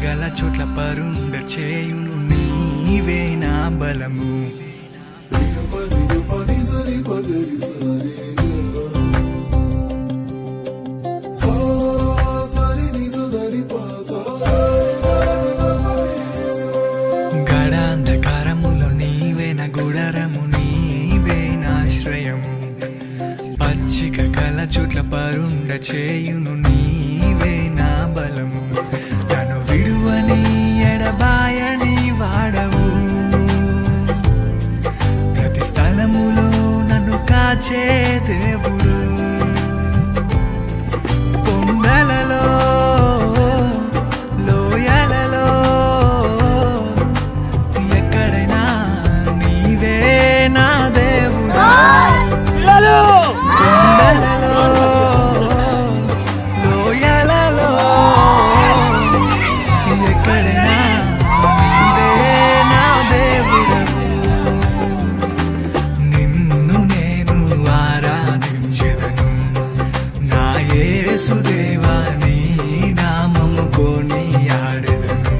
గల చోట్ల పరుండ చేయును నీవే నా బలము. గడాంధకారములో నీవే నా గుడారము, నీవే నా ఆశ్రయము. పచ్చిక గల చోట్ల పరుండ చేయును నీవే నా బలము. నన్ను విడువని ఎడబాయని వాడవు, ప్రతి స్థలములో నన్ను కాచే దేవుడు. కొండలలో లోయలలో ఎక్కడైనా నీవే నా దేవుడు. కొండలలో లోయలలో ఎక్కడైనా నీవే నా దేవుడవు. నిన్ను నేను ఆరాధించెదను నా యేసుదేవా, నీ నామము కొనియాడెదను.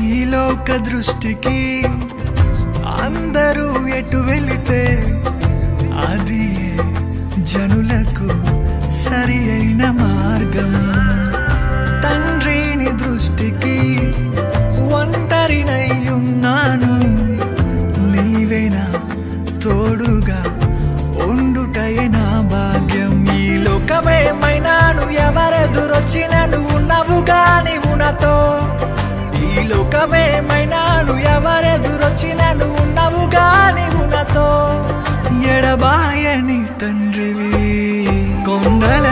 ఈ లోక దృష్టికి అందరూ ఎటు వెళితే అది జనులకు సరి అయిన మార్గము. తండ్రిని దృష్టికి ఒంటరినై ఉన్నాను, నీవేనా తోడుగా ఉండుటయే నా భాగ్యం. ఈ లోకమేమైనాను ఎవరెదురొచ్చినా నువ్వు ఉన్నావుగా, నీవు నాతో. ఈ లోకమేమైనాను ఎవరెదురొచ్చినా నువ్వు ఉన్నావుగా, నీవు నాతో. ఎడబాయని తండ్రివి కొండల